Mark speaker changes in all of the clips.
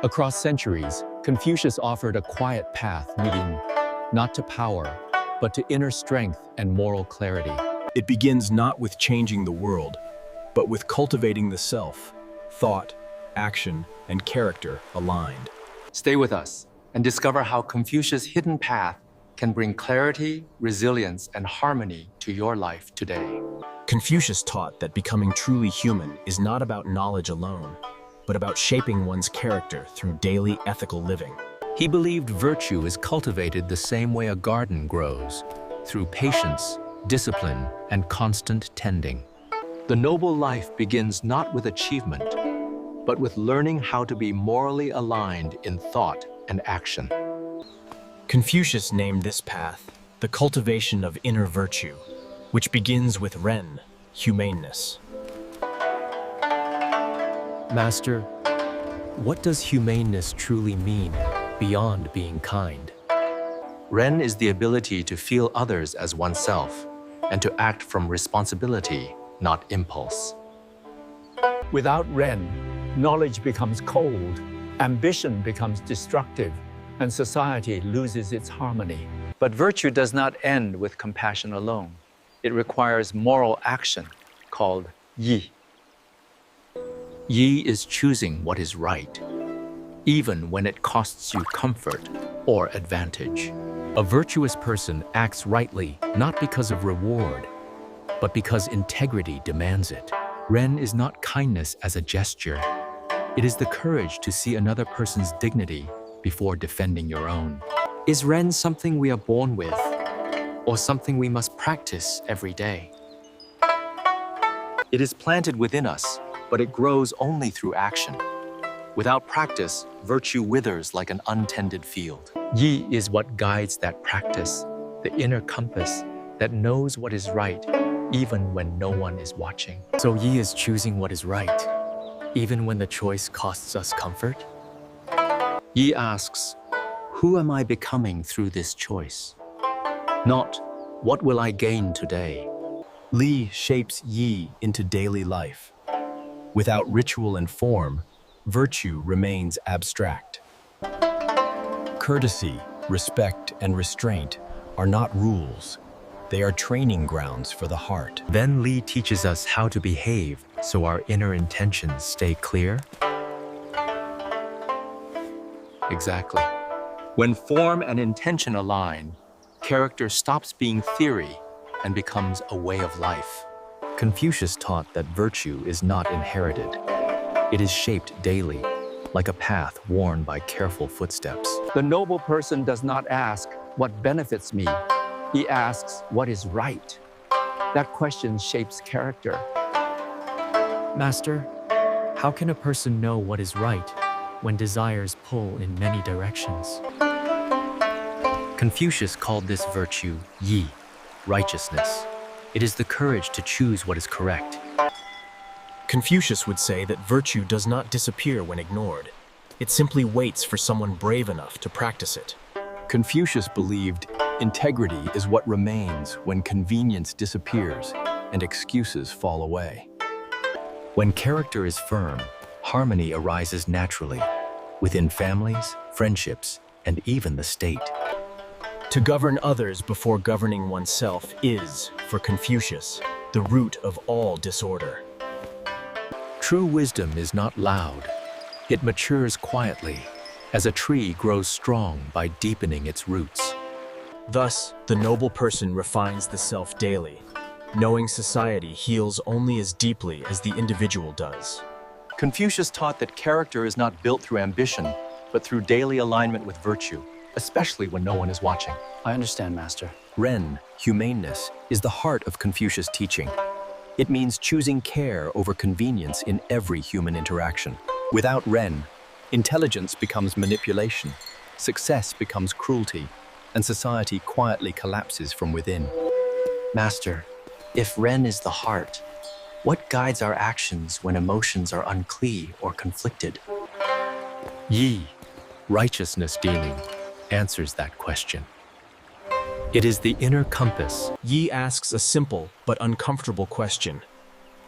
Speaker 1: Across centuries, Confucius offered a quiet path leading not to power, but to inner strength and moral clarity.
Speaker 2: It begins not with changing the world, but with cultivating the self, thought, action, and character aligned.
Speaker 3: Stay with us and discover how Confucius' hidden path can bring clarity, resilience, and harmony to your life today.
Speaker 2: Confucius taught that becoming truly human is not about knowledge alone, but about shaping one's character through daily ethical living.
Speaker 1: He believed virtue is cultivated the same way a garden grows, through patience, discipline, and constant tending. The noble life begins not with achievement, but with learning how to be morally aligned in thought and action.
Speaker 2: Confucius named this path the cultivation of inner virtue, which begins with Ren, humaneness.
Speaker 1: Master, what does humaneness truly mean beyond being kind?
Speaker 3: Ren is the ability to feel others as oneself and to act from responsibility, not impulse.
Speaker 4: Without Ren, knowledge becomes cold, ambition becomes destructive, and society loses its harmony.
Speaker 5: But virtue does not end with compassion alone. It requires moral action called yi.
Speaker 1: Yi is choosing what is right, even when it costs you comfort or advantage. A virtuous person acts rightly not because of reward, but because integrity demands it. Ren is not kindness as a gesture. It is the courage to see another person's dignity before defending your own.
Speaker 3: Is Ren something we are born with, or something we must practice every day? It is planted within us, but it grows only through action. Without practice, virtue withers like an untended field.
Speaker 1: Yi is what guides that practice, the inner compass that knows what is right, even when no one is watching. So Yi is choosing what is right, even when the choice costs us comfort? Yi asks, who am I becoming through this choice? Not, what will I gain today?
Speaker 2: Li shapes Yi into daily life. Without ritual and form, virtue remains abstract. Courtesy, respect, and restraint are not rules. They are training grounds for the heart.
Speaker 1: Then Li teaches us how to behave so our inner intentions stay clear.
Speaker 3: Exactly. When form and intention align, character stops being theory and becomes a way of life.
Speaker 1: Confucius taught that virtue is not inherited. It is shaped daily, like a path worn by careful footsteps.
Speaker 4: The noble person does not ask, what benefits me? He asks, what is right? That question shapes character.
Speaker 1: Master, how can a person know what is right when desires pull in many directions? Confucius called this virtue yi, righteousness. It is the courage to choose what is correct.
Speaker 2: Confucius would say that virtue does not disappear when ignored. It simply waits for someone brave enough to practice it.
Speaker 6: Confucius believed integrity is what remains when convenience disappears and excuses fall away.
Speaker 1: When character is firm, harmony arises naturally, within families, friendships, and even the state.
Speaker 2: To govern others before governing oneself is, for Confucius, the root of all disorder.
Speaker 1: True wisdom is not loud. It matures quietly, as a tree grows strong by deepening its roots.
Speaker 2: Thus, the noble person refines the self daily, knowing society heals only as deeply as the individual does.
Speaker 3: Confucius taught that character is not built through ambition, but through daily alignment with virtue, especially when no one is watching.
Speaker 5: I understand, Master.
Speaker 1: Ren, humaneness, is the heart of Confucius' teaching. It means choosing care over convenience in every human interaction. Without Ren, intelligence becomes manipulation, success becomes cruelty, and society quietly collapses from within.
Speaker 3: Master, if Ren is the heart, what guides our actions when emotions are unclear or conflicted?
Speaker 1: Yi, righteousness dealing, answers that question. It is the inner compass.
Speaker 2: Yi asks a simple but uncomfortable question.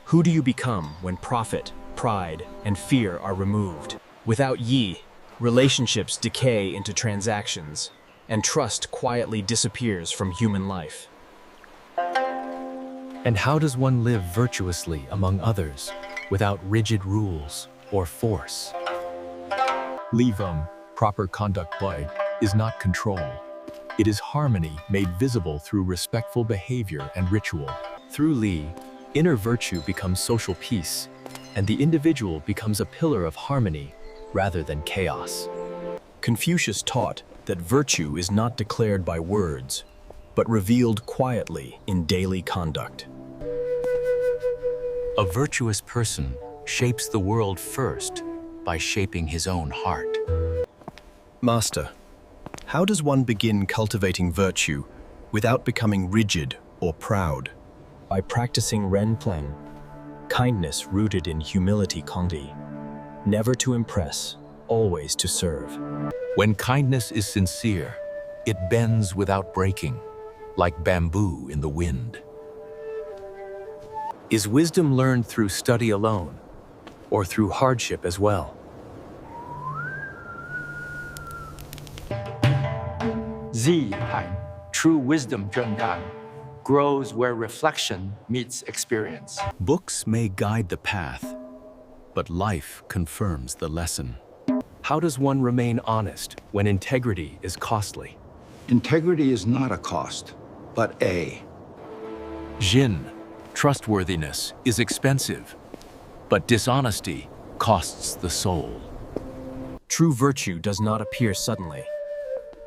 Speaker 2: Who do you become when profit, pride, and fear are removed? Without Yi, Relationships decay into transactions, and trust quietly disappears from human life.
Speaker 1: And how does one live virtuously among others without rigid rules or force?
Speaker 6: Levam, proper conduct by, is not control. It is harmony made visible through respectful behavior and ritual.
Speaker 1: Through Li, inner virtue becomes social peace, and the individual becomes a pillar of harmony rather than chaos.
Speaker 2: Confucius taught that virtue is not declared by words, but revealed quietly in daily conduct.
Speaker 1: A virtuous person shapes the world first by shaping his own heart.
Speaker 6: Master, how does one begin cultivating virtue without becoming rigid or proud?
Speaker 2: By practicing Renplen, kindness rooted in humility Kondi, never to impress, always to serve.
Speaker 1: When kindness is sincere, it bends without breaking, like bamboo in the wind. Is wisdom learned through study alone, or through hardship as well?
Speaker 4: True wisdom 正干 grows where reflection meets experience.
Speaker 1: Books may guide the path, but life confirms the lesson. How does one remain honest when integrity is costly?
Speaker 7: Integrity is not a cost, but
Speaker 1: Jin, trustworthiness is expensive, but dishonesty costs the soul.
Speaker 2: True virtue does not appear suddenly.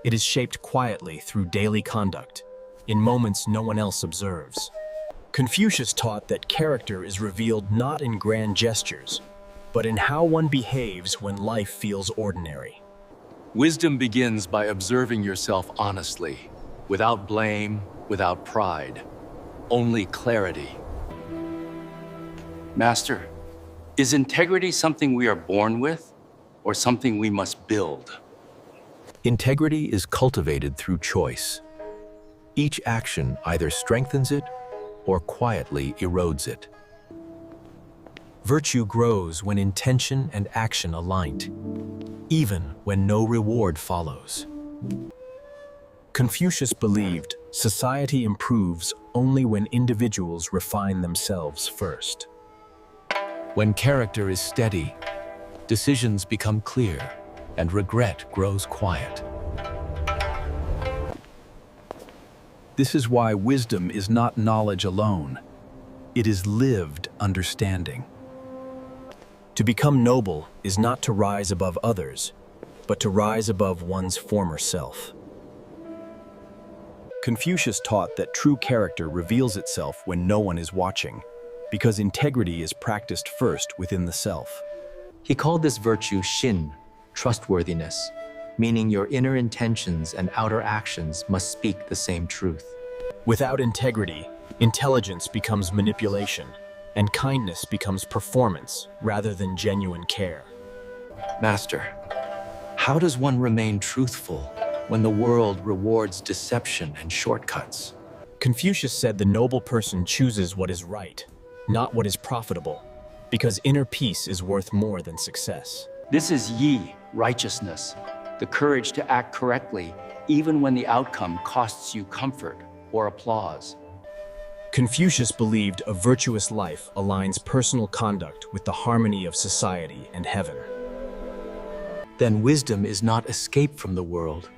Speaker 2: It is shaped quietly through daily conduct, in moments no one else observes. Confucius taught that character is revealed not in grand gestures, but in how one behaves when life feels ordinary.
Speaker 1: Wisdom begins by observing yourself honestly, without blame, without pride, only clarity.
Speaker 3: Master, is integrity something we are born with or something we must build?
Speaker 1: Integrity is cultivated through choice. Each action either strengthens it or quietly erodes it. Virtue grows when intention and action align, even when no reward follows.
Speaker 2: Confucius believed society improves only when individuals refine themselves first.
Speaker 1: When character is steady, decisions become clear and regret grows quiet.
Speaker 6: This is why wisdom is not knowledge alone. It is lived understanding.
Speaker 2: To become noble is not to rise above others, but to rise above one's former self.
Speaker 6: Confucius taught that true character reveals itself when no one is watching, because integrity is practiced first within the self.
Speaker 5: He called this virtue Shin, trustworthiness, meaning your inner intentions and outer actions must speak the same truth.
Speaker 2: Without integrity, intelligence becomes manipulation, and kindness becomes performance rather than genuine care.
Speaker 1: Master, how does one remain truthful when the world rewards deception and shortcuts?
Speaker 2: Confucius said the noble person chooses what is right, not what is profitable, because inner peace is worth more than success.
Speaker 4: This is Yi, righteousness, the courage to act correctly even when the outcome costs you comfort or applause.
Speaker 2: Confucius believed a virtuous life aligns personal conduct with the harmony of society and heaven.
Speaker 1: Then wisdom is not escape from the world,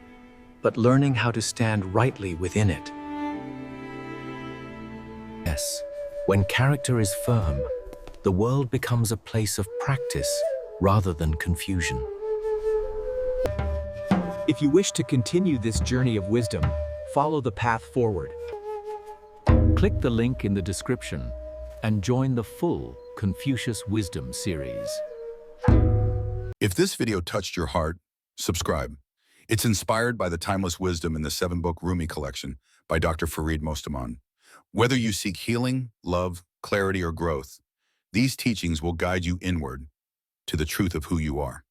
Speaker 1: but learning how to stand rightly within it. Yes, when character is firm, the world becomes a place of practice rather than confusion.
Speaker 8: If you wish to continue this journey of wisdom, follow the path forward.
Speaker 1: Click the link in the description and join the full Confucius Wisdom series.
Speaker 9: If this video touched your heart, subscribe. It's inspired by the timeless wisdom in the 7-book Rumi collection by Dr. Farid Mostaman. Whether you seek healing, love, clarity, or growth, these teachings will guide you inward to the truth of who you are.